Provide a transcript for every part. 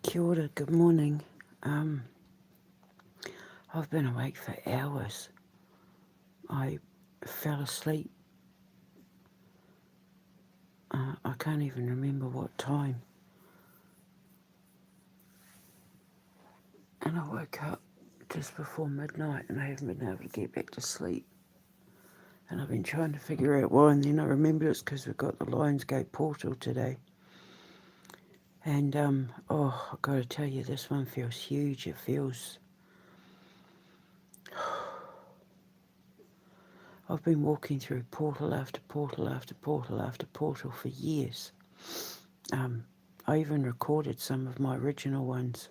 Kia ora, good morning. I've been awake for hours. I fell asleep. I can't even remember what time. And I woke up just before midnight and I haven't been able to get back to sleep. And I've been trying to figure out why, and then I remembered it's because we've got the Lionsgate portal today. And, I've got to tell you, this one feels huge. It feels... I've been walking through portal after portal after portal after portal for years. I even recorded some of my original ones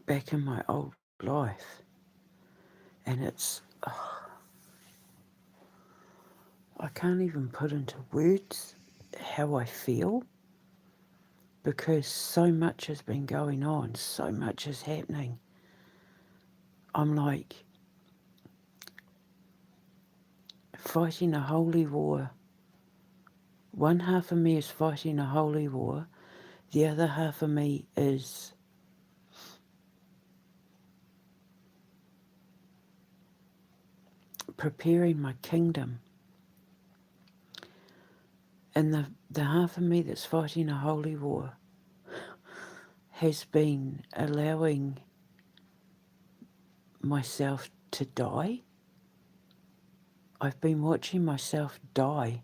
back in my old life. And I can't even put into words how I feel because so much has been going on, so much is happening. I'm like fighting a holy war. One half of me is fighting a holy war. The other half of me is preparing my kingdom. And the half of me that's fighting a holy war has been allowing myself to die. I've been watching myself die.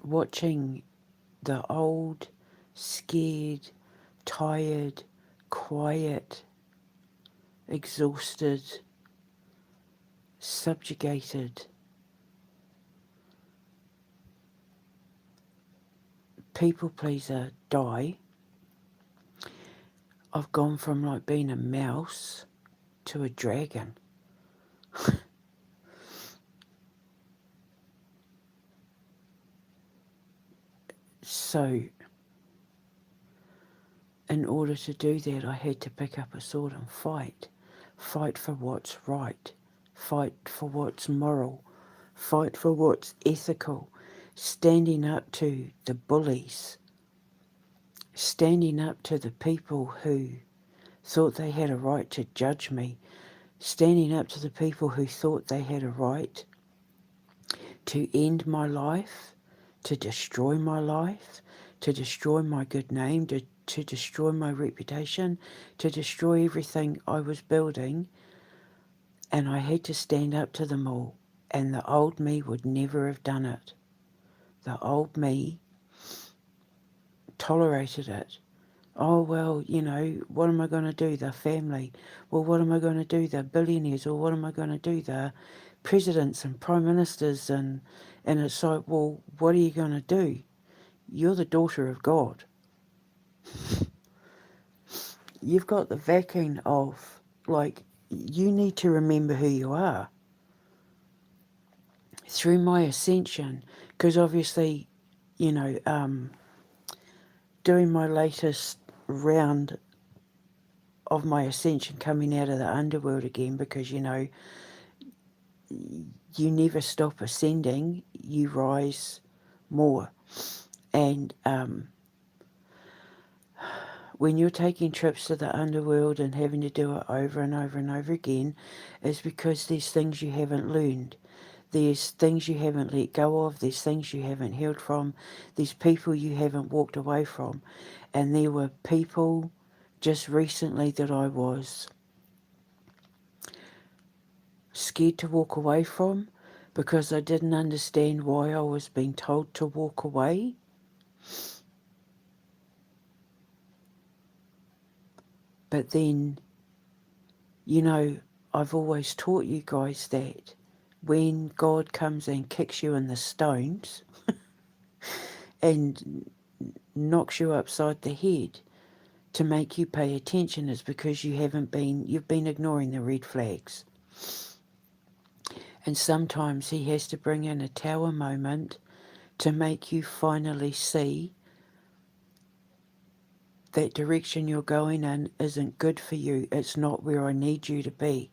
Watching the old, scared, tired, quiet, exhausted, subjugated people pleaser die. I've gone from like being a mouse to a dragon. So, in order to do that, I had to pick up a sword and fight. Fight for what's right. Fight for what's moral. Fight for what's ethical. Standing up to the bullies. Standing up to the people who thought they had a right to judge me. Standing up to the people who thought they had a right to end my life, to destroy my life, to destroy my good name, to destroy my reputation, to destroy everything I was building. And I had to stand up to them all. And the old me would never have done it. The old me tolerated it. Oh, well, what am I going to do? The family. Well, what am I going to do? The billionaires. Or what am I going to do? The presidents and prime ministers. And it's like, well, what are you going to do? You're the daughter of God. You've got the backing of, like, you need to remember who you are. Through my ascension, because obviously, doing my latest round of my ascension coming out of the underworld again, because you never stop ascending, you rise more. And when you're taking trips to the underworld and having to do it over and over and over again, it's because there's things you haven't learned. There's things you haven't let go of. There's things you haven't healed from. There's people you haven't walked away from. And there were people just recently that I was scared to walk away from because I didn't understand why I was being told to walk away. But then, I've always taught you guys that when God comes and kicks you in the stones and knocks you upside the head to make you pay attention is because you've been ignoring the red flags. And sometimes he has to bring in a tower moment to make you finally see that direction you're going in isn't good for you. It's not where I need you to be.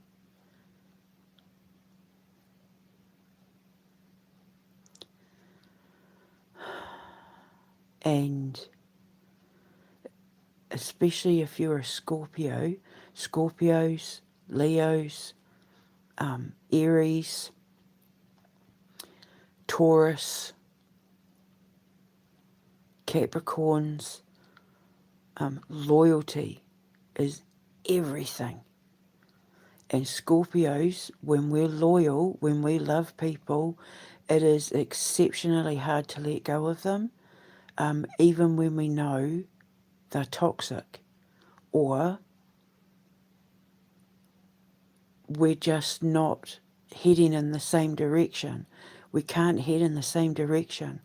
And especially if you're a Scorpio, Scorpios, Leos, Aries, Taurus, Capricorns, loyalty is everything. And Scorpios, when we're loyal, when we love people, it is exceptionally hard to let go of them, even when we know they're toxic, or we're just not heading in the same direction. We can't head in the same direction.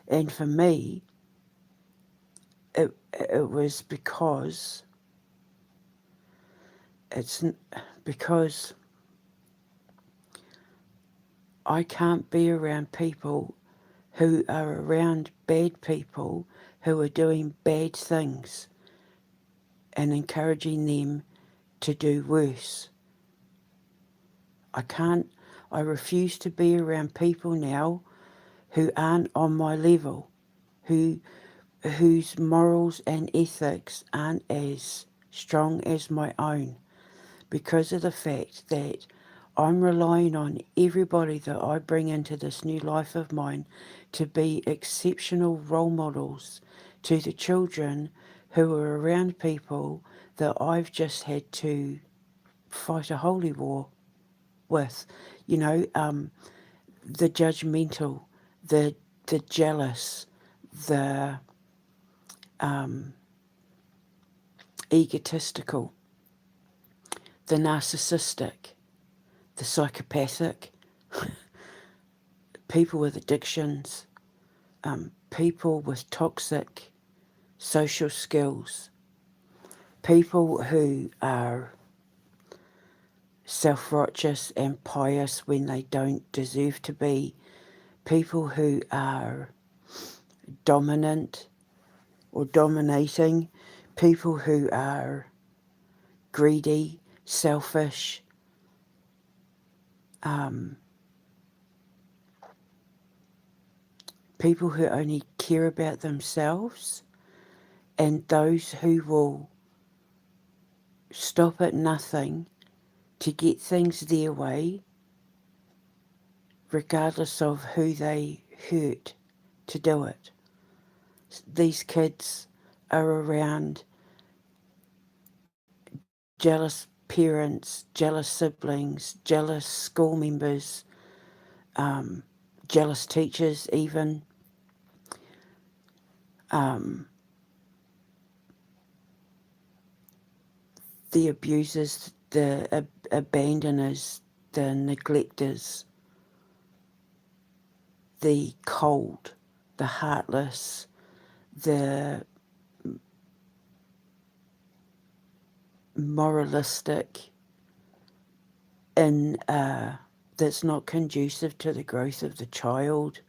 And for me, it was it's because I can't be around people who are around bad people who are doing bad things and encouraging them to do worse. I refuse to be around people now who aren't on my level, whose morals and ethics aren't as strong as my own, because of the fact that I'm relying on everybody that I bring into this new life of mine to be exceptional role models to the children who are around people that I've just had to fight a holy war with. You know, the judgmental, the jealous, the egotistical, the narcissistic, the psychopathic, people with addictions, people with toxic social skills, people who are self-righteous and pious when they don't deserve to be, people who are dominant or dominating, people who are greedy, selfish, people who only care about themselves, and those who will stop at nothing to get things their way, regardless of who they hurt to do it. These kids are around jealous parents, jealous siblings, jealous school members, jealous teachers even, the abusers, the abandoners, the neglectors, the cold, the heartless, the moralistic, and that's not conducive to the growth of the child.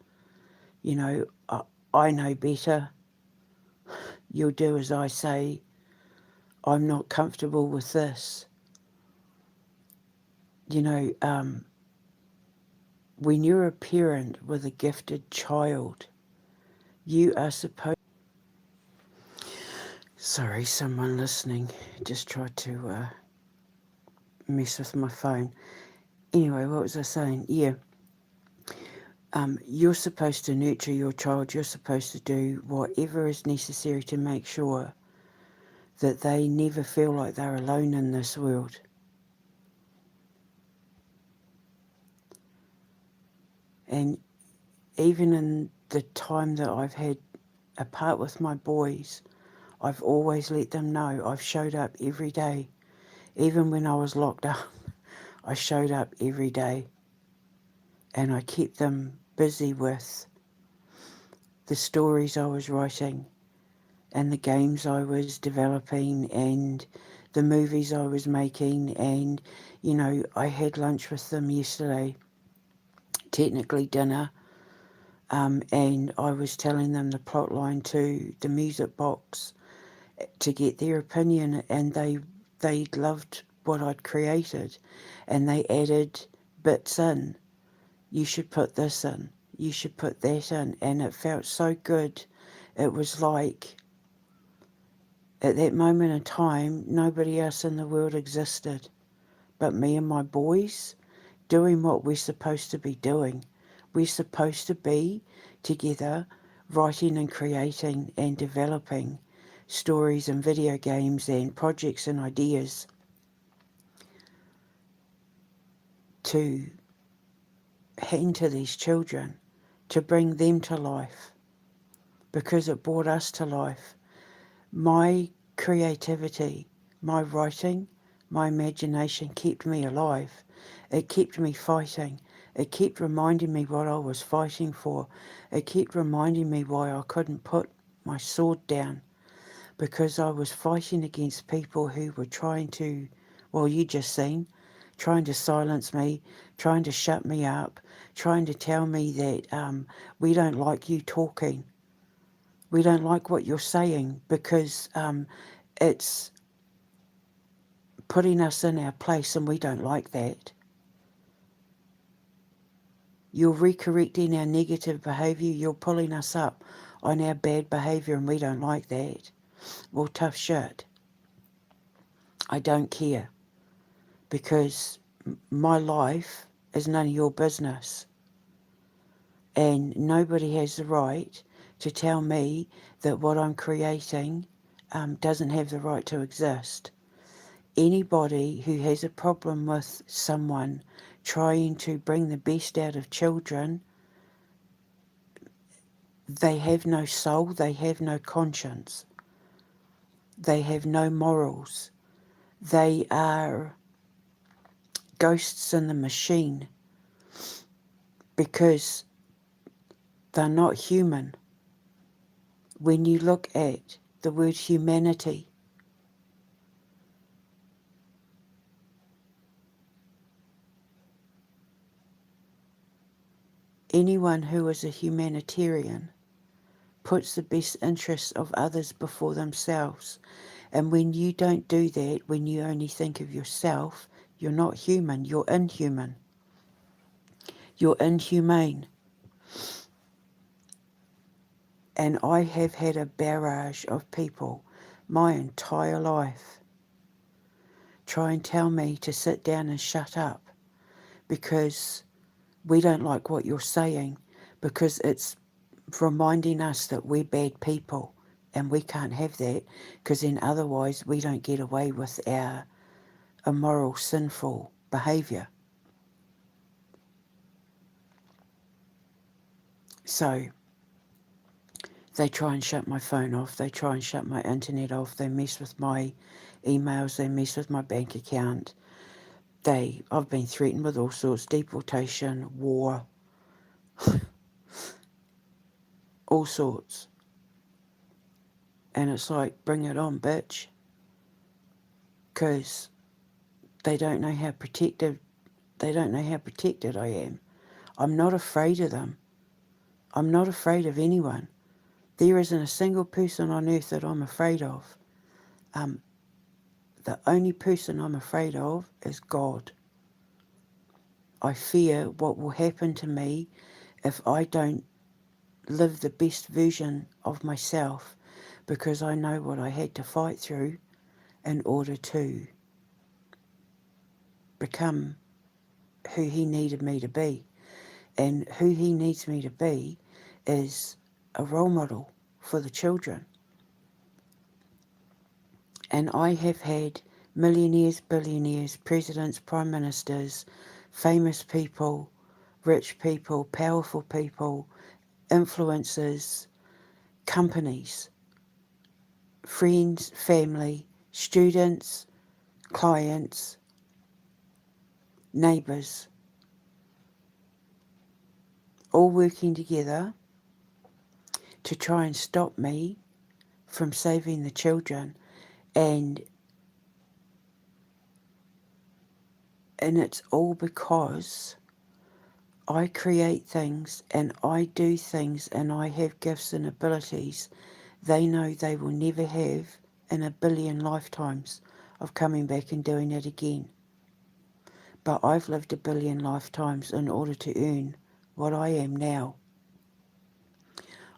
You know, I know better. You'll do as I say. I'm not comfortable with this. You know, when you're a parent with a gifted child, you are supposed... Sorry, someone listening just tried to mess with my phone. Anyway, what was I saying? Yeah. You're supposed to nurture your child. You're supposed to do whatever is necessary to make sure that they never feel like they're alone in this world. And even in the time that I've had apart with my boys, I've always let them know I've showed up every day. Even when I was locked up, I showed up every day. And I kept them busy with the stories I was writing and the games I was developing and the movies I was making. And, you know, I had lunch with them yesterday, technically dinner, and I was telling them the plot line to the music box to get their opinion, and they loved what I'd created, and they added bits in. You should put this in. You should put that in. And it felt so good It was like, at that moment in time, nobody else in the world existed but me and my boys doing what we're supposed to be doing. We're supposed to be together writing and creating and developing stories and video games and projects and ideas to hand to these children, to bring them to life, because it brought us to life. My creativity, my writing, my imagination kept me alive. It kept me fighting. It kept reminding me what I was fighting for. It kept reminding me why I couldn't put my sword down, because I was fighting against people who were trying to, well, you just seen, trying to silence me, trying to shut me up, trying to tell me that we don't like you talking. We don't like what you're saying because it's putting us in our place and we don't like that. You're recorrecting our negative behaviour. You're pulling us up on our bad behaviour and we don't like that. Well, tough shit. I don't care because my life is none of your business. And nobody has the right to tell me that what I'm creating doesn't have the right to exist. Anybody who has a problem with someone trying to bring the best out of children, they have no soul, they have no conscience, they have no morals. They are ghosts in the machine because they're not human. When you look at the word humanity, anyone who is a humanitarian puts the best interests of others before themselves. And when you don't do that, when you only think of yourself, you're not human, you're inhuman. You're inhumane. And I have had a barrage of people my entire life try and tell me to sit down and shut up because we don't like what you're saying, because it's reminding us that we're bad people and we can't have that, because then otherwise we don't get away with our immoral, sinful behaviour. So they try and shut my phone off, they try and shut my internet off, they mess with my emails, they mess with my bank account. I've been threatened with all sorts, deportation, war, all sorts. And it's like, bring it on, bitch. Because they don't know how protected I am. I'm not afraid of them. I'm not afraid of anyone. There isn't a single person on earth that I'm afraid of. The only person I'm afraid of is God. I fear what will happen to me if I don't live the best version of myself, because I know what I had to fight through in order to become who he needed me to be. And who he needs me to be is a role model for the children. And I have had millionaires, billionaires, presidents, prime ministers, famous people, rich people, powerful people, influencers, companies, friends, family, students, clients, neighbours, all working together to try and stop me from saving the children. And it's all because I create things and I do things and I have gifts and abilities they know they will never have in a billion lifetimes of coming back and doing it again. But I've lived a billion lifetimes in order to earn what I am now.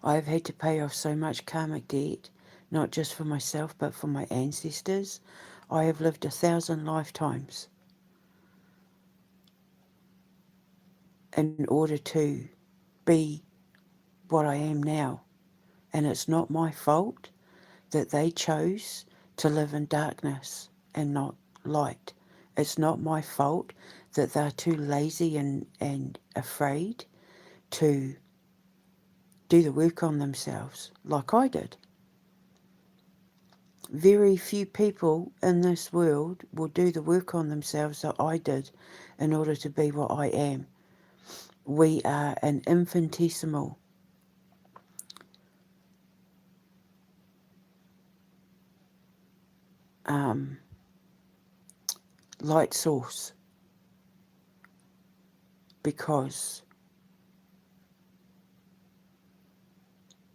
I have had to pay off so much karmic debt, not just for myself but for my ancestors. I have lived 1,000 lifetimes in order to be what I am now. And it's not my fault that they chose to live in darkness and not light. It's not my fault that they're too lazy and afraid to do the work on themselves like I did. Very few people in this world will do the work on themselves that I did in order to be what I am. We are an infinitesimal light source because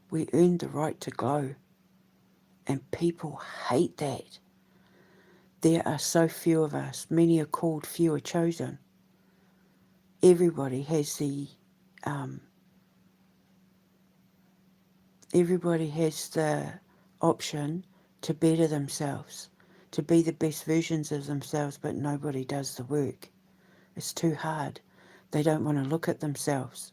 we earned the right to glow, and people hate that. There are so few of us. Many are called, few are chosen. Everybody has um, the option to better themselves, to be the best versions of themselves, but nobody does the work. It's too hard. They don't want to look at themselves.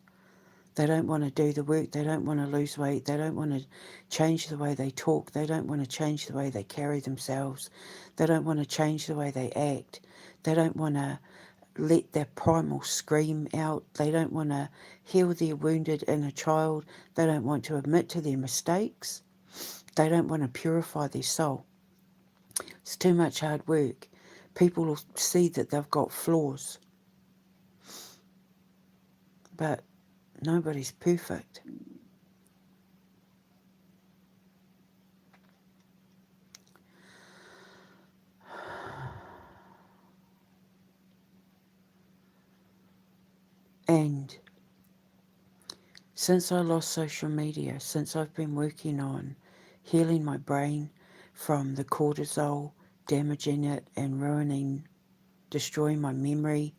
They don't want to do the work. They don't want to lose weight. They don't want to change the way they talk. They don't want to change the way they carry themselves. They don't want to change the way they act. They don't want to let their primal scream out. They don't want to heal their wounded inner child. They don't want to admit to their mistakes. They don't want to purify their soul. It's too much hard work. People will see that they've got flaws, but nobody's perfect. And since I lost social media, since I've been working on healing my brain from the cortisol, damaging it and ruining, destroying my memory,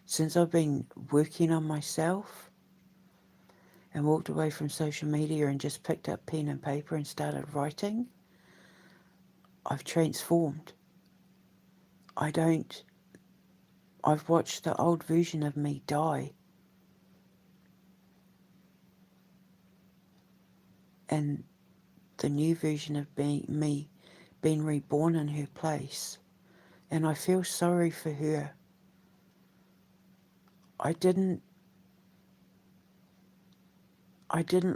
since I've been working on myself and walked away from social media and just picked up pen and paper and started writing, I've transformed. I've watched the old version of me die, and the new version of me being reborn in her place. And I feel sorry for her. I didn't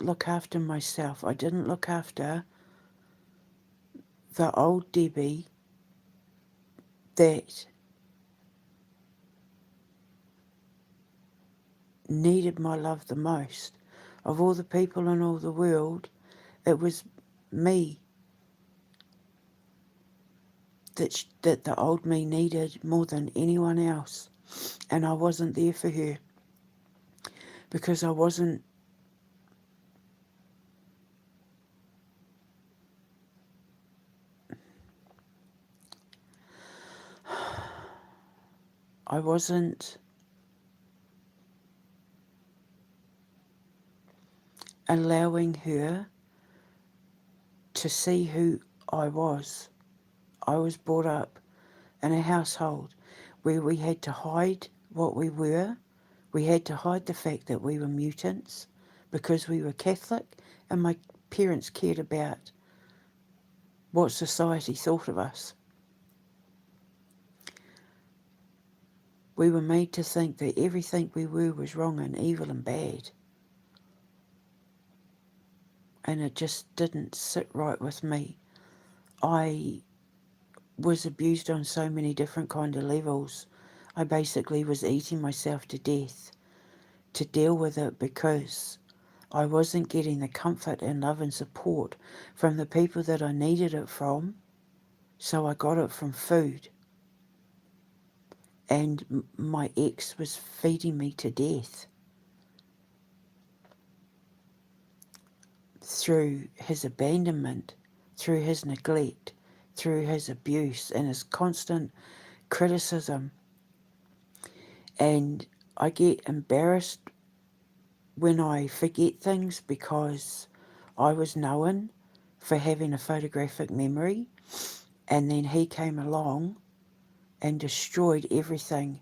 look after myself. I didn't look after the old Debbie that needed my love the most. Of all the people in all the world, it was me that the old me needed more than anyone else. And I wasn't there for her because I wasn't allowing her to see who I was. I was brought up in a household where we had to hide what we were. We had to hide the fact that we were mutants because we were Catholic, and my parents cared about what society thought of us. We were made to think that everything we were was wrong and evil and bad. And it just didn't sit right with me. I was abused on so many different kind of levels. I basically was eating myself to death to deal with it because I wasn't getting the comfort and love and support from the people that I needed it from, so I got it from food. And my ex was feeding me to death through his abandonment, through his neglect, through his abuse and his constant criticism. And I get embarrassed when I forget things because I was known for having a photographic memory, and then he came along and destroyed everything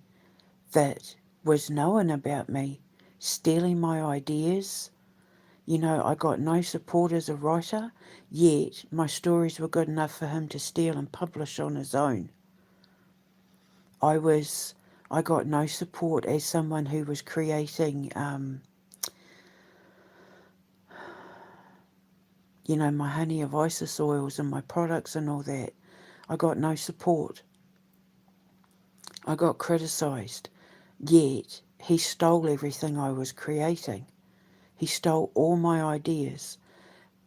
that was known about me, stealing my ideas. You know, I got no support as a writer, yet my stories were good enough for him to steal and publish on his own. I got no support as someone who was creating, you know, my honey of Isis oils and my products and all that. I got no support. I got criticised, yet he stole everything I was creating. He stole all my ideas.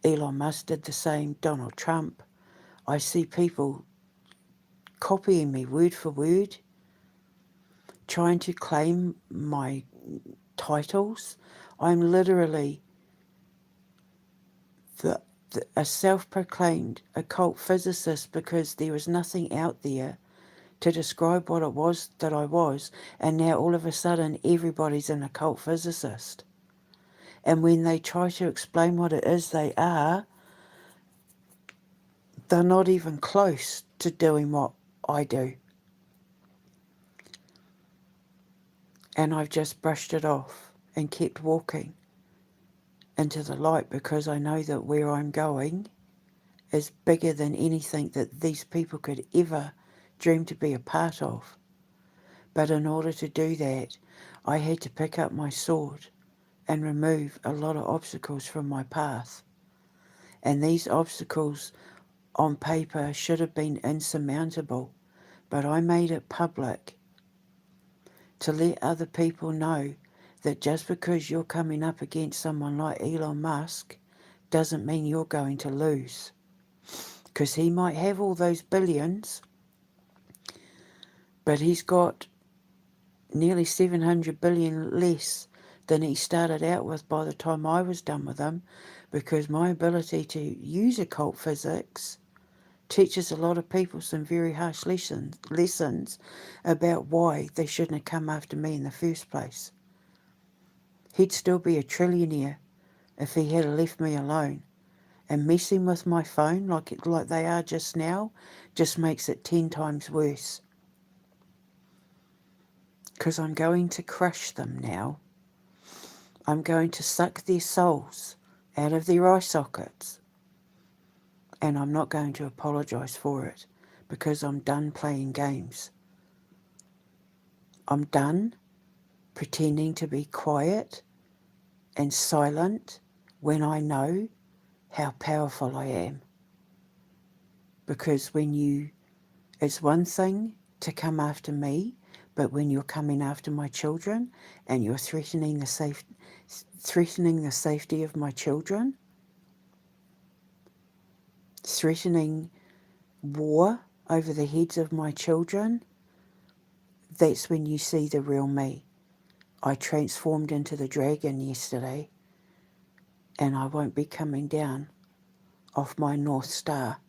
Elon Musk did the same, Donald Trump. I see people copying me word for word, trying to claim my titles. I'm literally a self-proclaimed occult physicist because there was nothing out there to describe what it was that I was, and now all of a sudden everybody's an occult physicist. And when they try to explain what it is they are, they're not even close to doing what I do. And I've just brushed it off and kept walking into the light because I know that where I'm going is bigger than anything that these people could ever dream to be a part of. But in order to do that, I had to pick up my sword and remove a lot of obstacles from my path. And these obstacles on paper should have been insurmountable, but I made it public to let other people know that just because you're coming up against someone like Elon Musk doesn't mean you're going to lose. Because he might have all those billions, but he's got nearly 700 billion less than he started out with by the time I was done with him, because my ability to use occult physics teaches a lot of people some very harsh lessons about why they shouldn't have come after me in the first place. He'd still be a trillionaire if he had left me alone. And messing with my phone like they are just now just makes it 10 times worse. Because I'm going to crush them now. I'm going to suck their souls out of their eye sockets. And I'm not going to apologise for it, because I'm done playing games. I'm done pretending to be quiet and silent when I know how powerful I am. Because it's one thing to come after me, but when you're coming after my children and you're threatening the safety of my children, threatening war over the heads of my children, that's when you see the real me. I transformed into the dragon yesterday, and I won't be coming down off my North Star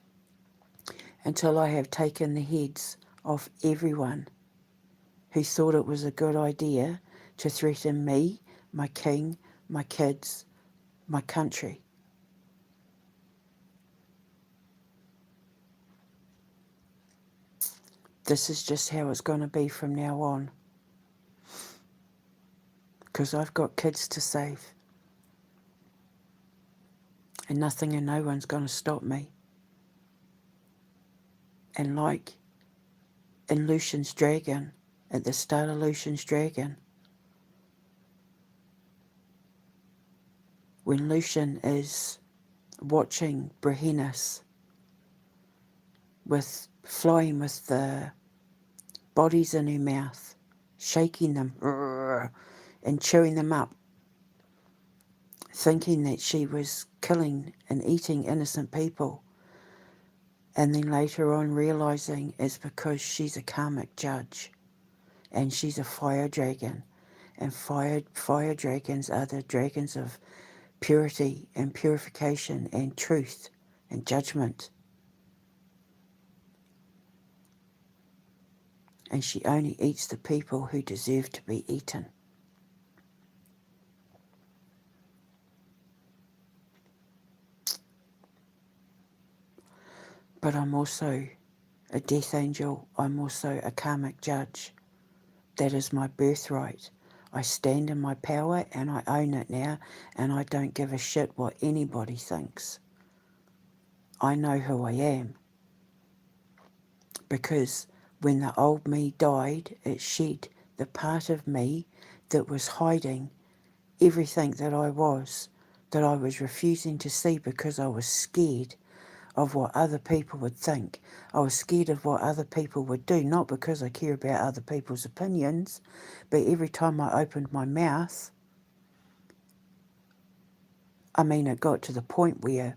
until I have taken the heads of everyone who thought it was a good idea to threaten me, my king, my kids, my country. This is just how it's going to be from now on. Because I've got kids to save. And nothing and no one's going to stop me. And like in Lucian's Dragon, at the start of Lucian's Dragon, when Lucian is watching Brahenius flying with the bodies in her mouth, shaking them and chewing them up, thinking that she was killing and eating innocent people, and then later on realising it's because she's a karmic judge and she's a fire dragon, and fire dragons are the dragons of purity and purification and truth and judgment. And she only eats the people who deserve to be eaten. But I'm also a death angel. I'm also a karmic judge. That is my birthright. I stand in my power and I own it now, and I don't give a shit what anybody thinks. I know who I am, because when the old me died, it shed the part of me that was hiding everything that I was refusing to see because I was scared of what other people would think. I was scared of what other people would do, not because I care about other people's opinions, but every time I opened my mouth, it got to the point where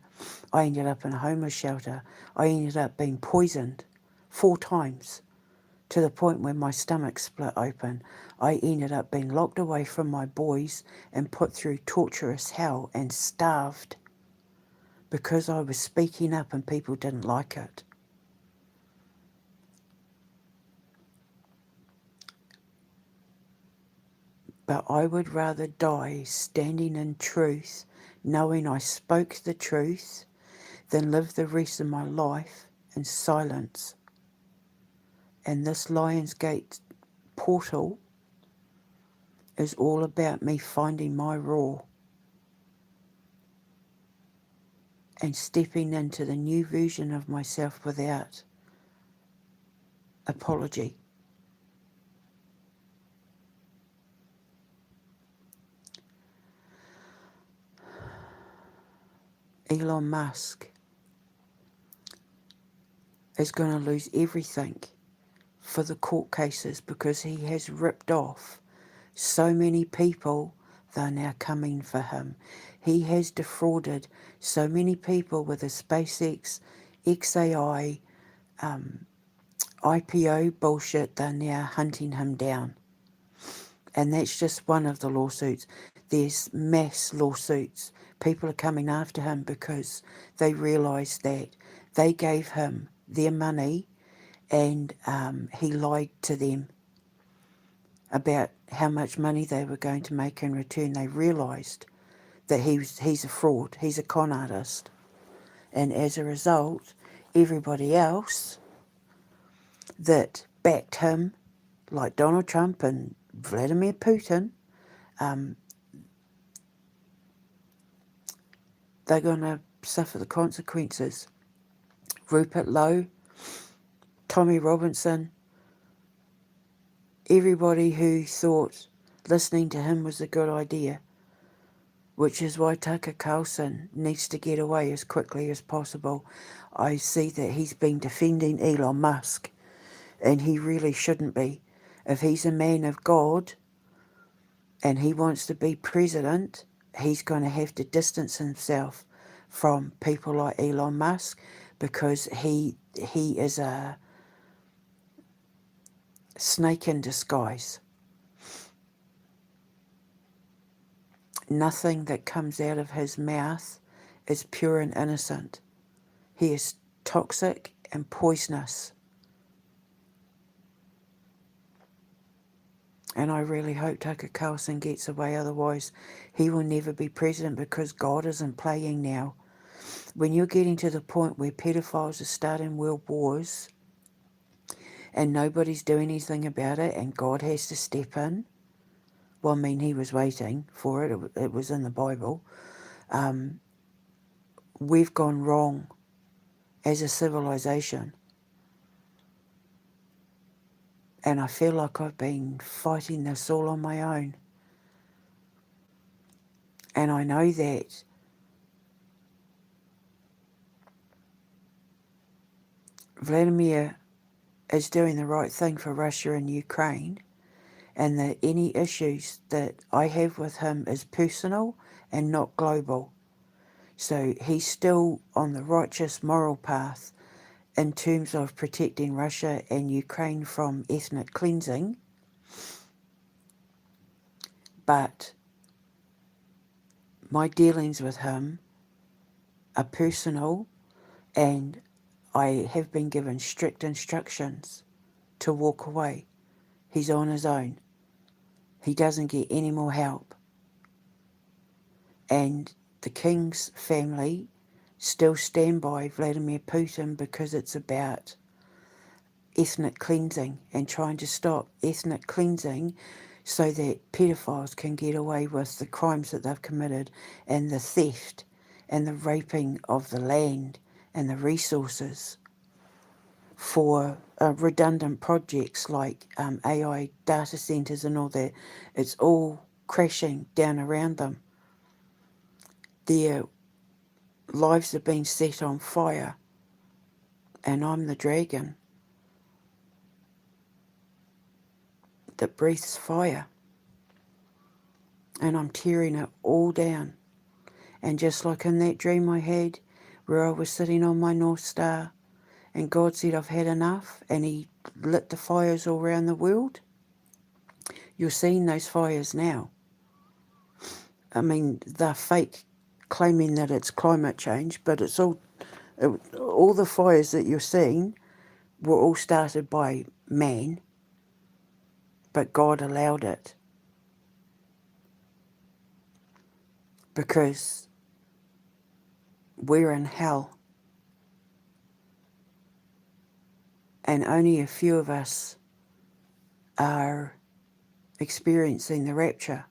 I ended up in a homeless shelter. I ended up being poisoned 4 times, to the point where my stomach split open. I ended up being locked away from my boys and put through torturous hell and starved because I was speaking up and people didn't like it. But I would rather die standing in truth, knowing I spoke the truth, than live the rest of my life in silence. And this Lionsgate portal is all about me finding my raw and stepping into the new version of myself without apology. Elon Musk is going to lose everything for the court cases because he has ripped off so many people. They're now coming for him. He has defrauded so many people with his SpaceX, XAI, IPO bullshit. They're now hunting him down. And that's just one of the lawsuits. There's mass lawsuits. People are coming after him because they realise that they gave him their money and he lied to them about how much money they were going to make in return. They realised that he's a fraud, he's a con artist. And as a result, everybody else that backed him, like Donald Trump and Vladimir Putin, they're going to suffer the consequences. Rupert Lowe, Tommy Robinson, everybody who thought listening to him was a good idea, which is why Tucker Carlson needs to get away as quickly as possible. I see that he's been defending Elon Musk, and he really shouldn't be. If he's a man of God and he wants to be president, he's going to have to distance himself from people like Elon Musk, because he is a snake in disguise. Nothing that comes out of his mouth is pure and innocent. He is toxic and poisonous. And I really hope Tucker Carlson gets away, otherwise he will never be president, because God isn't playing now. When you're getting to the point where pedophiles are starting world wars and nobody's doing anything about it and God has to step in, well, he was waiting for it. It was in the Bible. We've gone wrong as a civilization. And I feel like I've been fighting this all on my own. And I know that Vladimir is doing the right thing for Russia and Ukraine, and that any issues that I have with him is personal and not global. So he's still on the righteous moral path in terms of protecting Russia and Ukraine from ethnic cleansing. But my dealings with him are personal, and I have been given strict instructions to walk away. He's on his own. He doesn't get any more help. And the King's family still stand by Vladimir Putin because it's about ethnic cleansing and trying to stop ethnic cleansing so that pedophiles can get away with the crimes that they've committed and the theft and the raping of the land and the resources for redundant projects like AI data centres and all that. It's all crashing down around them. Their lives have been set on fire, and I'm the dragon that breathes fire, and I'm tearing it all down. And just like in that dream I had, where I was sitting on my North Star, and God said, I've had enough, and He lit the fires all around the world, you're seeing those fires now. I mean, they're fake, claiming that it's climate change, but it's all the fires that you're seeing were all started by man, but God allowed it because we're in hell, and only a few of us are experiencing the rapture.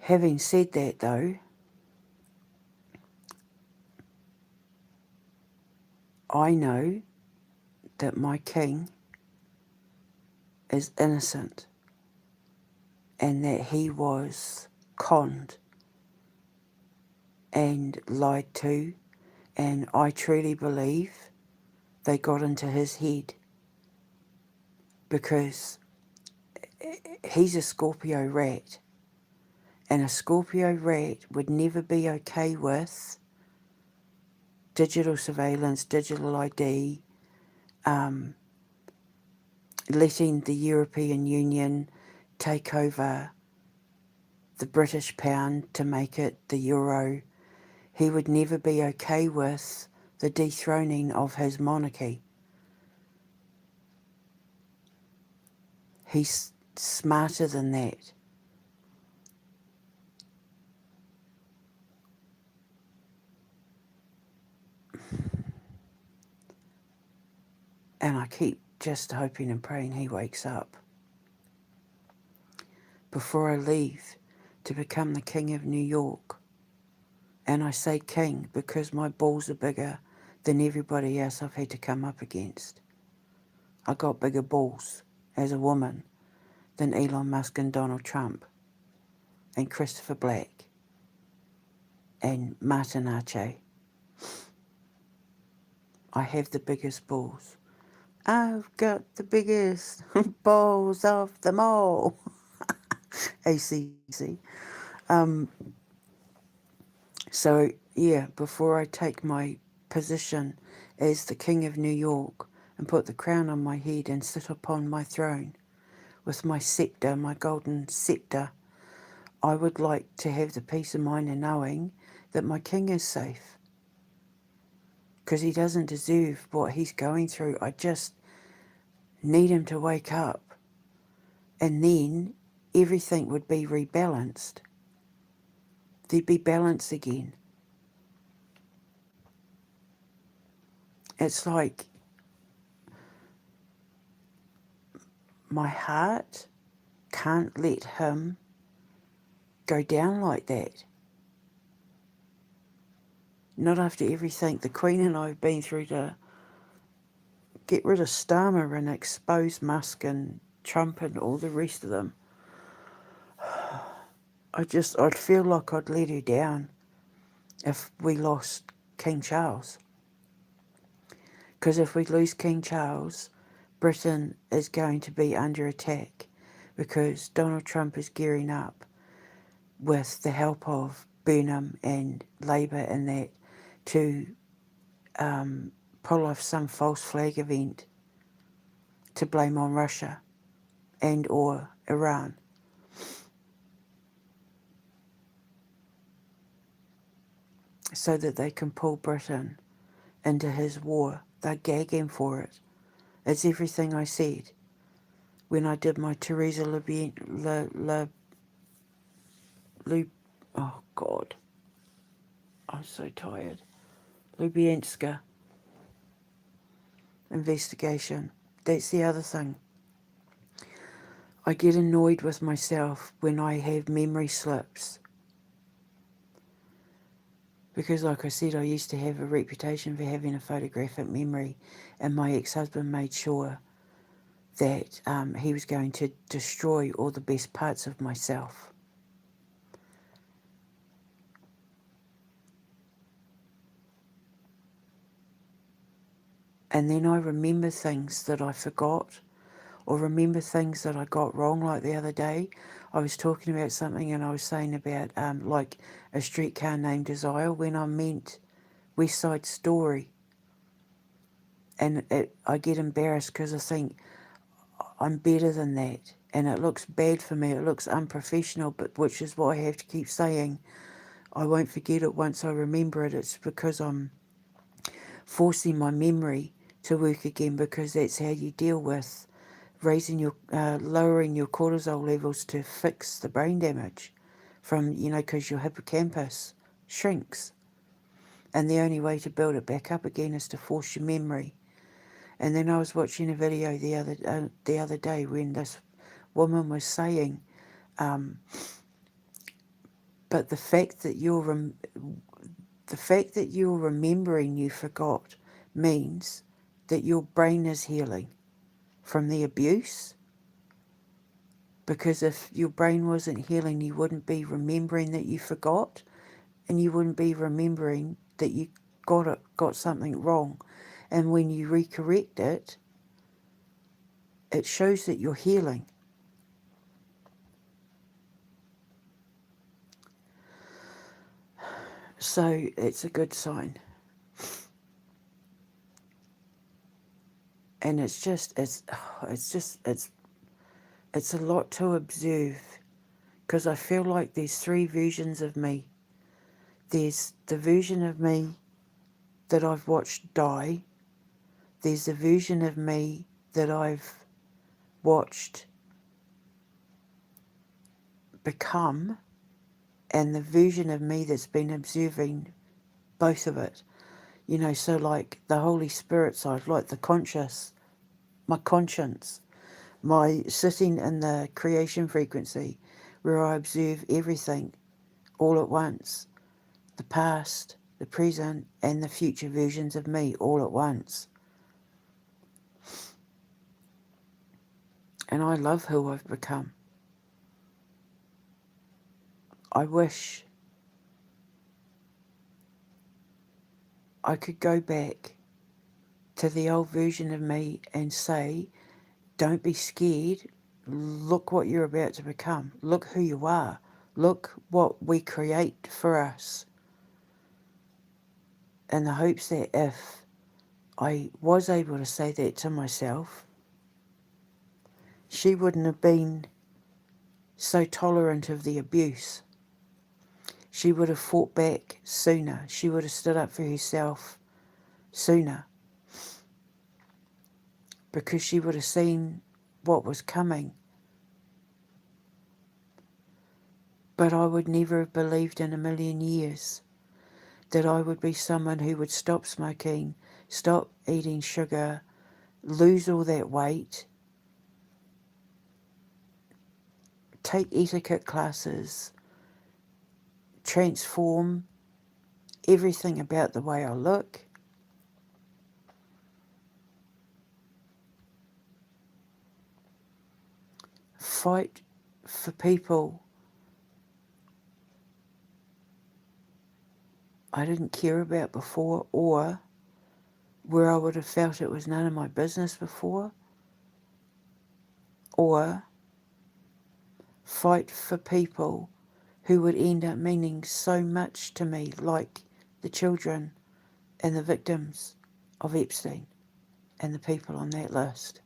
Having said that, though, I know that my king is innocent and that he was conned and lied to, and I truly believe they got into his head because he's a Scorpio rat, and a Scorpio rat would never be okay with digital surveillance, digital ID, letting the European Union take over the British pound to make it the euro. He would never be okay with the dethroning of his monarchy. He's smarter than that. And I keep just hoping and praying he wakes up before I leave to become the King of New York. And I say king because my balls are bigger than everybody else I've had to come up against. I got bigger balls as a woman than Elon Musk and Donald Trump and Christopher Black and Martin Arche. I have the biggest balls. I've got the biggest balls of them all. ACC. So, yeah, before I take my position as the King of New York and put the crown on my head and sit upon my throne with my sceptre, my golden sceptre, I would like to have the peace of mind in knowing that my king is safe. Because he doesn't deserve what he's going through. I just need him to wake up. And then everything would be rebalanced. There'd be balance again. It's like my heart can't let him go down like that. Not after everything the Queen and I have been through to get rid of Starmer and expose Musk and Trump and all the rest of them. I'd feel like I'd let her down if we lost King Charles. Because if we lose King Charles, Britain is going to be under attack because Donald Trump is gearing up with the help of Burnham and Labour and that to pull off some false flag event to blame on Russia and or Iran. So that they can pull Britain into his war. They're gagging for it. It's everything I said. when I did my Teresa oh God, I'm so tired. Lubienska investigation. That's the other thing. I get annoyed with myself when I have memory slips. Because like I said, I used to have a reputation for having a photographic memory, and my ex-husband made sure that he was going to destroy all the best parts of myself. And then I remember things that I forgot, or remember things that I got wrong. Like the other day, I was talking about something and I was saying about like a streetcar named Desire when I meant West Side Story. And I get embarrassed because I think I'm better than that. And it looks bad for me. It looks unprofessional, but which is why I have to keep saying I won't forget it once I remember it. It's because I'm forcing my memory to work again, because that's how you deal with lowering your cortisol levels to fix the brain damage from, because your hippocampus shrinks. And the only way to build it back up again is to force your memory. And then I was watching a video the other day when this woman was saying, but the fact that you're remembering you forgot means that your brain is healing from the abuse. Because if your brain wasn't healing, you wouldn't be remembering that you forgot, and you wouldn't be remembering that you got something wrong. And when you recorrect it, it shows that you're healing. So it's a good sign. And it's a lot to observe, because I feel like there's three versions of me. There's the version of me that I've watched die. There's the version of me that I've watched become, and the version of me that's been observing both of it. So like the Holy Spirit side, like my conscience, my sitting in the creation frequency where I observe everything all at once, the past, the present, and the future versions of me all at once. And I love who I've become. I wish I could go back to the old version of me and say, don't be scared. Look what you're about to become. Look who you are. Look what we create for us. In the hopes that if I was able to say that to myself, she wouldn't have been so tolerant of the abuse. She would have fought back sooner. She would have stood up for herself sooner, because she would have seen what was coming. But I would never have believed in a million years that I would be someone who would stop smoking, stop eating sugar, lose all that weight, take etiquette classes, transform everything about the way I look, fight for people I didn't care about before, or where I would have felt it was none of my business before, or fight for people who would end up meaning so much to me, like the children and the victims of Epstein and the people on that list.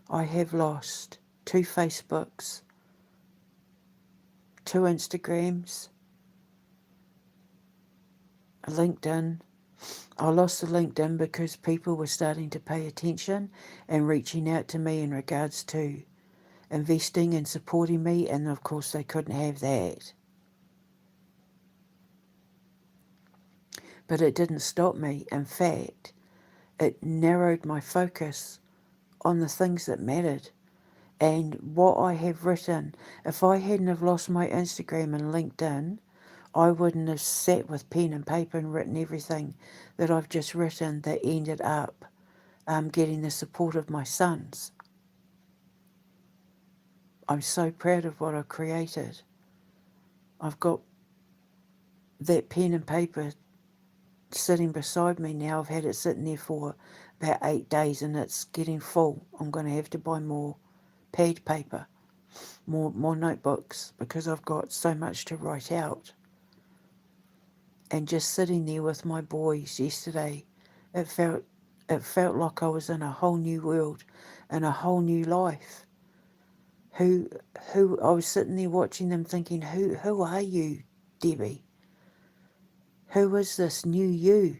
I have lost 2 Facebooks, 2 Instagrams, a LinkedIn, I lost the LinkedIn because people were starting to pay attention and reaching out to me in regards to investing and supporting me, and of course they couldn't have that. But it didn't stop me. In fact, it narrowed my focus on the things that mattered. And what I have written, if I hadn't have lost my Instagram and LinkedIn, I wouldn't have sat with pen and paper and written everything that I've just written that ended up getting the support of my sons. I'm so proud of what I've created. I've got that pen and paper sitting beside me now. I've had it sitting there for about 8 days and it's getting full. I'm going to have to buy more pad paper, more notebooks, because I've got so much to write out. And just sitting there with my boys yesterday, it felt like I was in a whole new world, in a whole new life. Who I was sitting there watching them thinking, who are you, Debbie? Who is this new you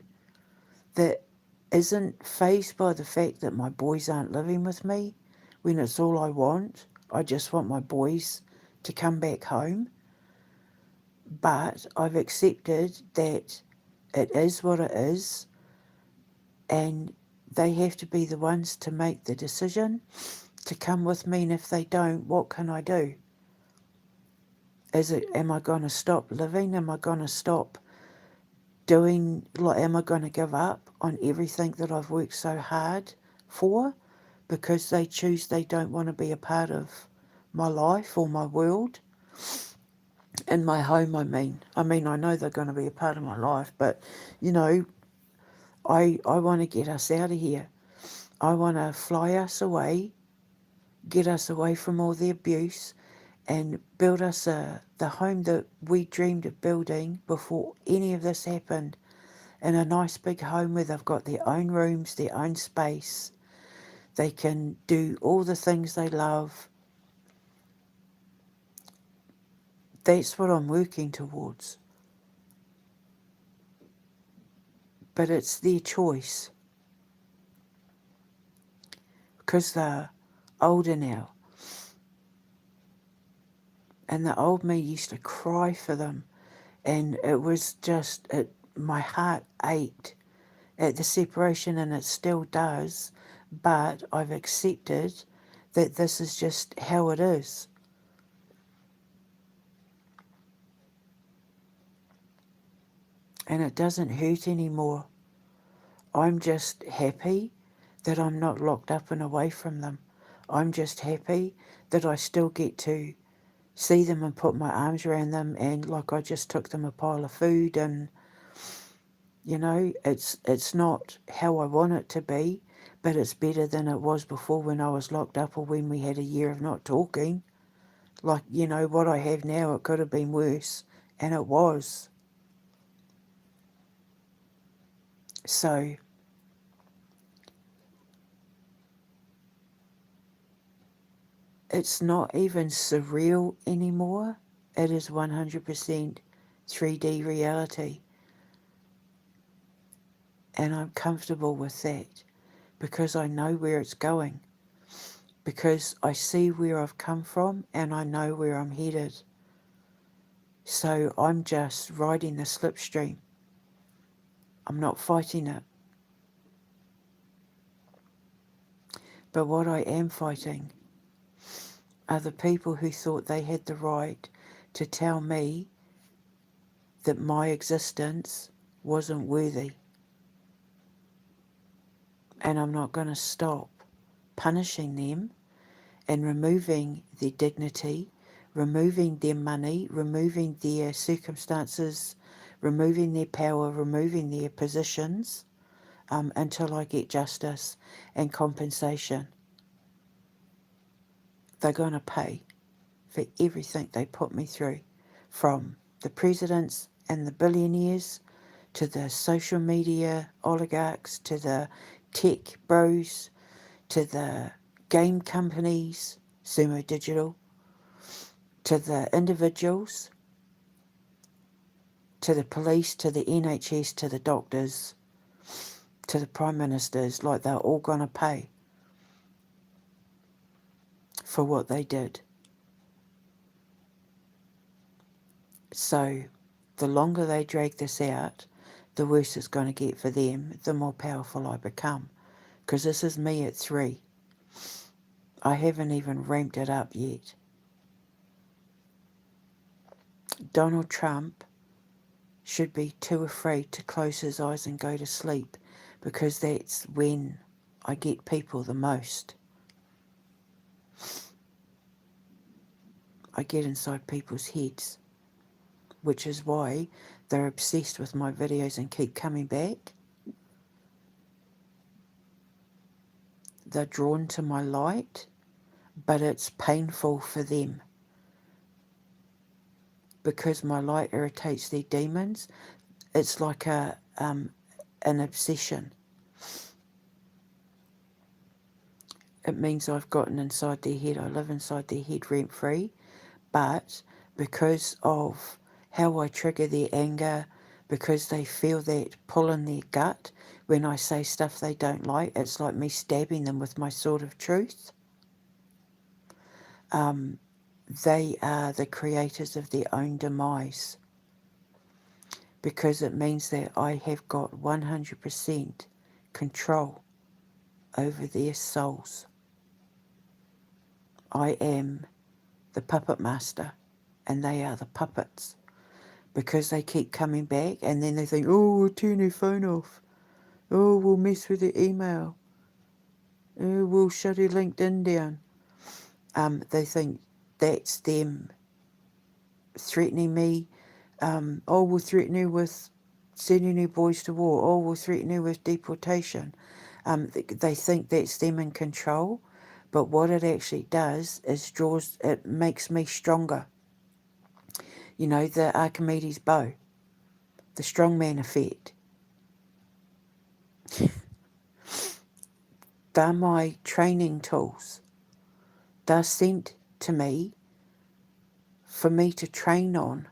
that isn't fazed by the fact that my boys aren't living with me when it's all I want? I just want my boys to come back home. But I've accepted that it is what it is, and they have to be the ones to make the decision to come with me, and if they don't, what can I do? Am I going to stop living? Am I going to stop am I going to give up on everything that I've worked so hard for because they choose they don't want to be a part of my life or my world? In my home, I mean, I know they're going to be a part of my life, but, I want to get us out of here. I want to fly us away, get us away from all the abuse, and build us the home that we dreamed of building before any of this happened. In a nice big home where they've got their own rooms, their own space. They can do all the things they love. That's what I'm working towards. But it's their choice. Because they're older now. And the old me used to cry for them. And it was just, my heart ached at the separation, and it still does. But I've accepted that this is just how it is. And it doesn't hurt anymore. I'm just happy that I'm not locked up and away from them. I'm just happy that I still get to see them and put my arms around them, and like I just took them a pile of food, and it's not how I want it to be, but it's better than it was before when I was locked up or when we had a year of not talking. Like, what I have now, it could have been worse, and it was. So it's not even surreal anymore. It is 100% 3D reality. And I'm comfortable with that because I know where it's going. Because I see where I've come from and I know where I'm headed. So I'm just riding the slipstream. I'm not fighting it. But what I am fighting are the people who thought they had the right to tell me that my existence wasn't worthy. And I'm not going to stop punishing them and removing their dignity, removing their money, removing their circumstances, removing their power, removing their positions until I get justice and compensation. They're going to pay for everything they put me through, from the presidents and the billionaires to the social media oligarchs to the tech bros to the game companies, Sumo Digital, to the individuals, to the police, to the NHS, to the doctors. to the Prime Ministers like they're all going to pay for what they did. So the longer they drag this out, the worse it's going to get for them, the more powerful I become. Because this is me at 3. I haven't even ramped it up yet. Donald Trump should be too afraid to close his eyes and go to sleep, because that's when I get people the most. I get inside people's heads, which is why they're obsessed with my videos and keep coming back. They're drawn to my light, but it's painful for them. Because my light irritates their demons, it's like an obsession. It means I've gotten inside their head. I live inside their head rent-free. But because of how I trigger their anger, because they feel that pull in their gut when I say stuff they don't like, it's like me stabbing them with my sword of truth. They are the creators of their own demise, because it means that I have got 100% control over their souls. I am the puppet master and they are the puppets, because they keep coming back and then they think, oh, we'll turn their phone off. Oh, we'll mess with their email. Oh, we'll shut her LinkedIn down. They think that's them threatening me. Oh, we'll threaten her with sending her boys to war. Oh, we'll threaten her with deportation. They think that's them in control, but what it actually does is it makes me stronger. You know, the Archimedes bow, the strongman effect. They're my training tools. They're sent to me for me to train on.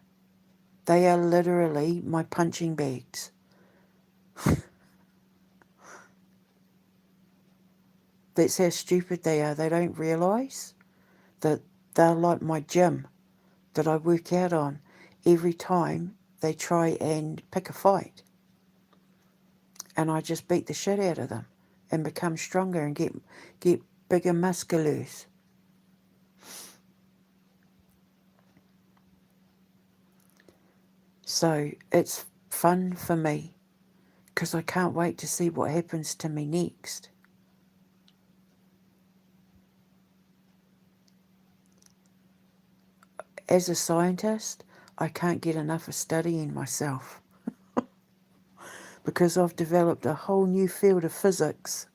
They are literally my punching bags. That's how stupid they are. They don't realise that they're like my gym that I work out on every time they try and pick a fight. And I just beat the shit out of them and become stronger and get bigger musculars. So it's fun for me because I can't wait to see what happens to me next. As a scientist, I can't get enough of studying myself because I've developed a whole new field of physics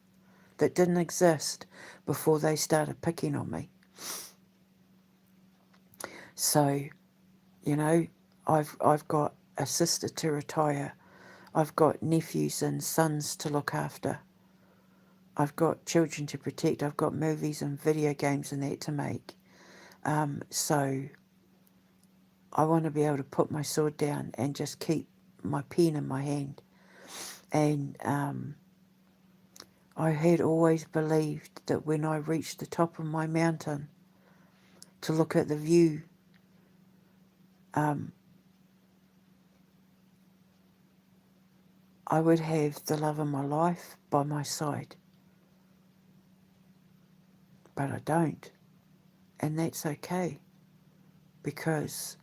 that didn't exist before they started picking on me. So, you know, I've got a sister to retire. I've got nephews and sons to look after. I've got children to protect. I've got movies and video games and that to make. So I want to be able to put my sword down and just keep my pen in my hand. And I had always believed that when I reached the top of my mountain to look at the view, I would have the love of my life by my side. But I don't. And that's okay, because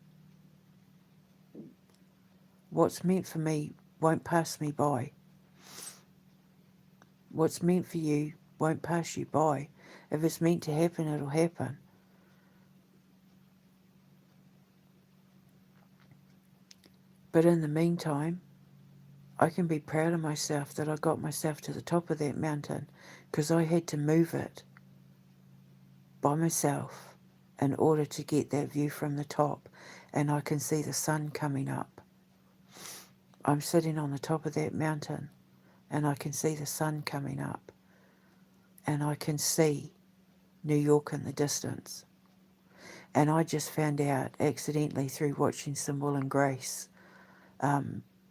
what's meant for me won't pass me by. What's meant for you won't pass you by. If it's meant to happen, it'll happen. But in the meantime, I can be proud of myself that I got myself to the top of that mountain, because I had to move it by myself in order to get that view from the top, and I can see the sun coming up. I'm sitting on the top of that mountain and I can see the sun coming up, and I can see New York in the distance. And I just found out accidentally through watching some Will and Grace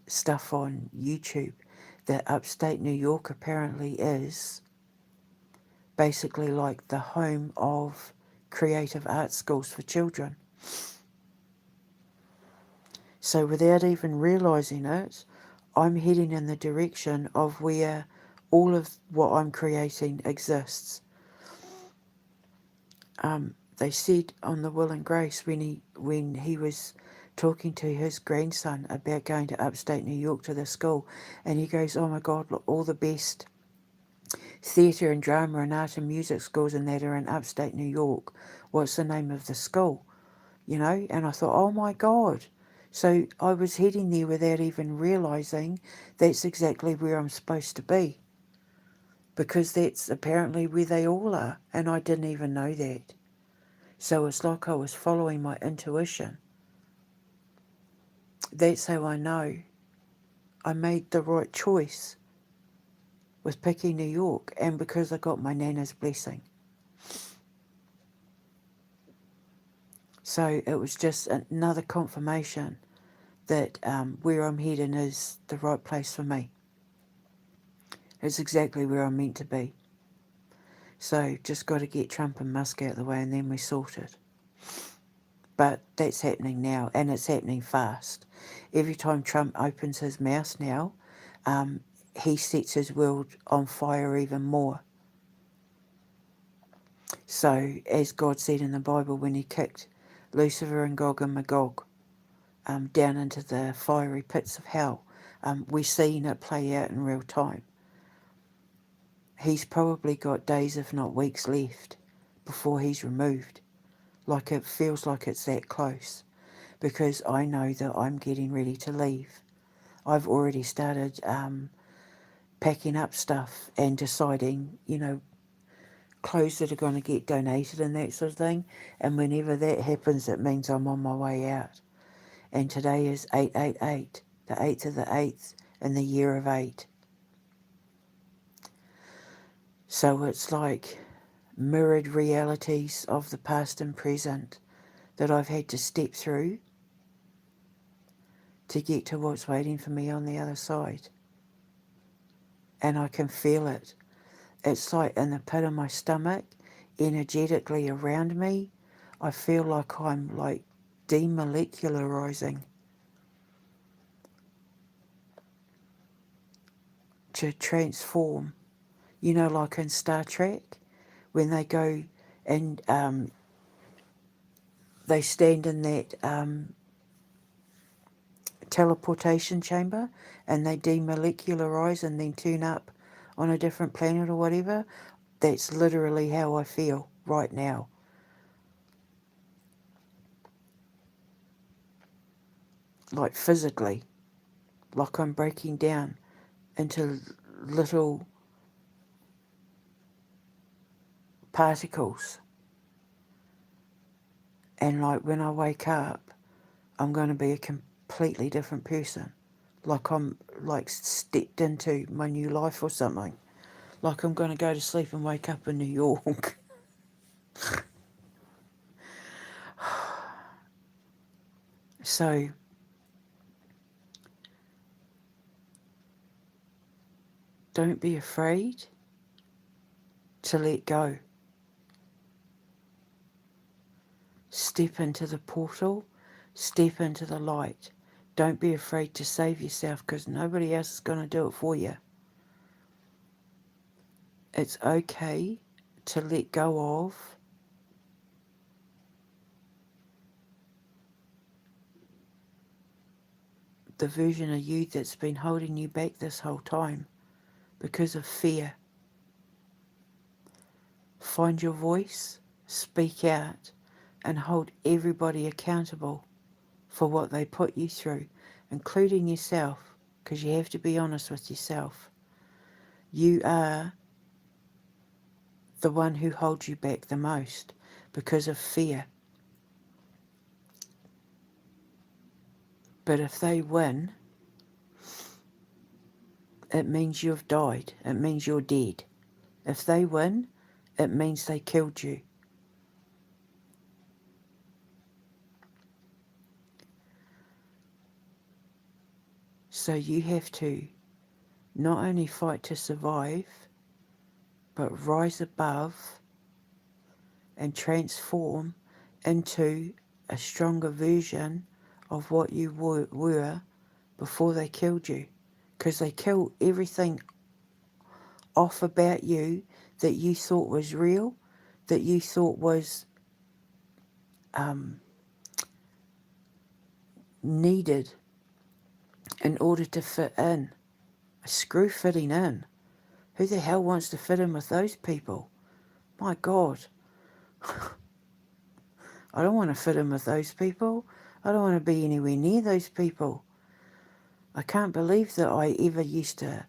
stuff on YouTube that upstate New York apparently is basically like the home of creative art schools for children. So without even realising it, I'm heading in the direction of where all of what I'm creating exists. They said on the Will and Grace when he was talking to his grandson about going to upstate New York to the school, and he goes, "Oh my God, look, all the best theatre and drama and art and music schools and that are in upstate New York. What's the name of the school?" You know, and I thought, oh my God. So I was heading there without even realising that's exactly where I'm supposed to be, because that's apparently where they all are, and I didn't even know that. So it's like I was following my intuition. That's how I know I made the right choice with picking New York, and because I got my Nana's blessing. So it was just another confirmation that where I'm heading is the right place for me. It's exactly where I'm meant to be. So just got to get Trump and Musk out of the way, and then we sort it. But that's happening now, and it's happening fast. Every time Trump opens his mouth now, he sets his world on fire even more. So, as God said in the Bible when he kicked Lucifer and Gog and Magog down into the fiery pits of hell, we're seeing it play out in real time. He's probably got days, if not weeks, left before he's removed. Like, it feels like it's that close, because I know that I'm getting ready to leave. I've already started packing up stuff and deciding, clothes that are going to get donated and that sort of thing. And whenever that happens, it means I'm on my way out. And today is 888, the 8th of the 8th in the year of 8. So it's like mirrored realities of the past and present that I've had to step through to get to what's waiting for me on the other side. And I can feel it. It's like in the pit of my stomach, energetically around me, I feel like I'm like demolecularizing to transform. Like in Star Trek, when they go and they stand in that teleportation chamber and they demolecularize and then turn up on a different planet or whatever. That's literally how I feel right now. Like physically. Like I'm breaking down into little particles. And like when I wake up, I'm going to be a completely different person. Like I'm like stepped into my new life or something. Like I'm going to go to sleep and wake up in New York. So don't be afraid to let go. Step into the portal, step into the light. Don't be afraid to save yourself, because nobody else is going to do it for you. It's okay to let go of the version of you that's been holding you back this whole time because of fear. Find your voice, speak out, and hold everybody accountable for what they put you through, including yourself, because you have to be honest with yourself. You are the one who holds you back the most because of fear. But if they win, it means you've died. It means you're dead. If they win, it means they killed you. So you have to Not only fight to survive, but rise above and transform into a stronger version of what you were before they killed you. Because they killed everything off about you that you thought was real, that you thought was needed in order to fit in. Screw fitting in. Who the hell wants to fit in with those people? My God. I don't want to fit in with those people. I don't want to be anywhere near those people. I can't believe that I ever used to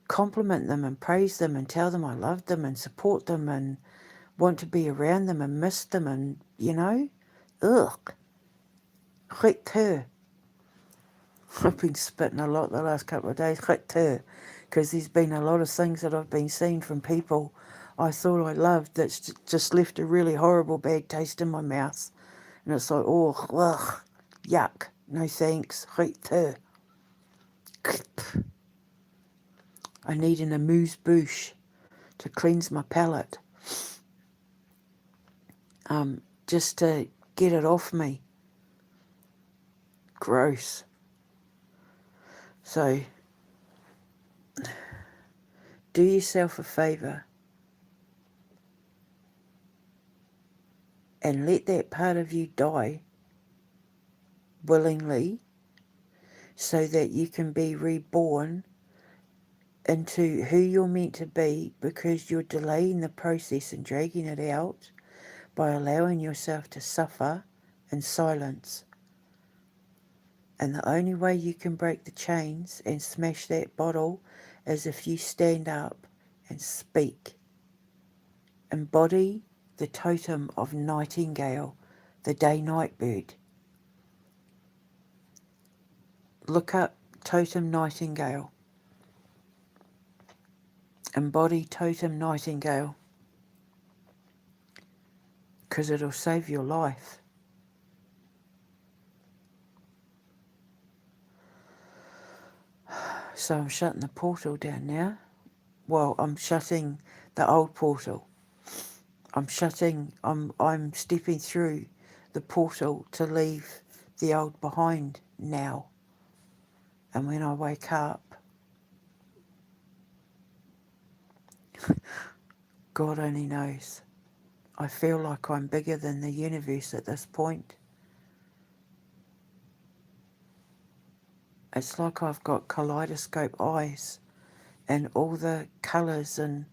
compliment them and praise them and tell them I loved them and support them and want to be around them and miss them and, ugh. Hit her. I've been spitting a lot the last couple of days. Hit her. Because there's been a lot of things that I've been seeing from people I thought I loved that's just left a really horrible bad taste in my mouth. And it's like, oh, ugh, yuck, no thanks, hit her. I need an amuse-bouche to cleanse my palate. Just to get it off me. Gross. So, do yourself a favour and let that part of you die willingly so that you can be reborn into who you're meant to be, because you're delaying the process and dragging it out by allowing yourself to suffer in silence. And the only way you can break the chains and smash that bottle is if you stand up and speak. Embody the totem of Nightingale, the day-night bird. Look up Totem Nightingale. Embody Totem Nightingale, because it'll save your life. So I'm shutting the portal down now. Well, I'm shutting the old portal. I'm stepping through the portal to leave the old behind now. And when I wake up, God only knows. I feel like I'm bigger than the universe at this point. It's like I've got kaleidoscope eyes, and all the colours and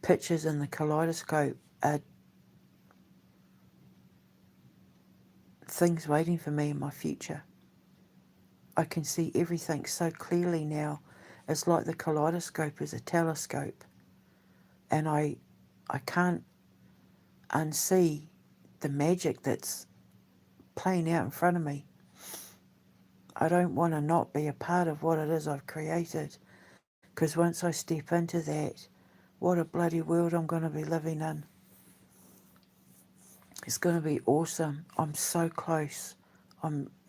pictures in the kaleidoscope are things waiting for me in my future. I can see everything so clearly now. It's like the kaleidoscope is a telescope, and I can't unsee the magic that's playing out in front of me. I don't want to not be a part of what it is I've created, because once I step into that, what a bloody world I'm going to be living in. It's going to be awesome. I'm so close.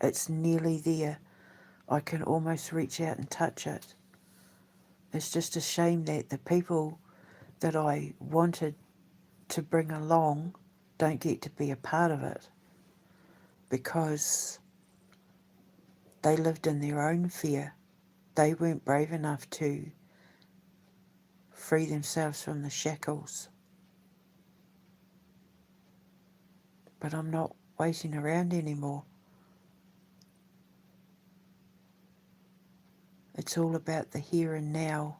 It's nearly there. I can almost reach out and touch it. It's just a shame that the people that I wanted to bring along don't get to be a part of it, because they lived in their own fear. They weren't brave enough to free themselves from the shackles. But I'm not waiting around anymore. It's all about the here and now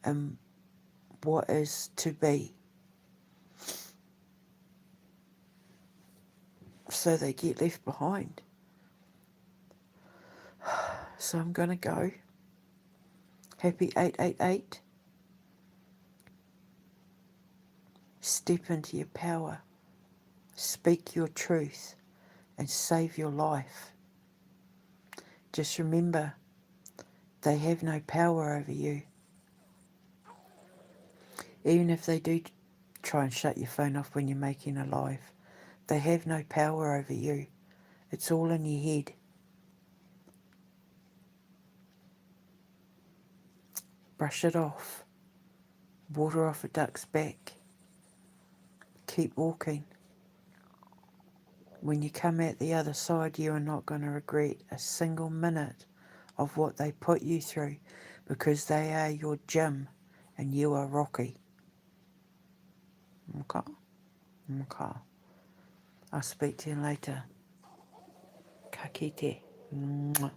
and what is to be. So they get left behind. So I'm going to go. Happy 888. Step into your power. Speak your truth and save your life. Just remember, they have no power over you. Even if they do try and shut your phone off when you're making a live, they have no power over you. It's all in your head. Brush it off. Water off a duck's back. Keep walking. When you come out the other side, you are not going to regret a single minute of what they put you through, because they are your gym and you are Rocky. Okay? Okay. I'll speak to you later. Ka kite. Mwah.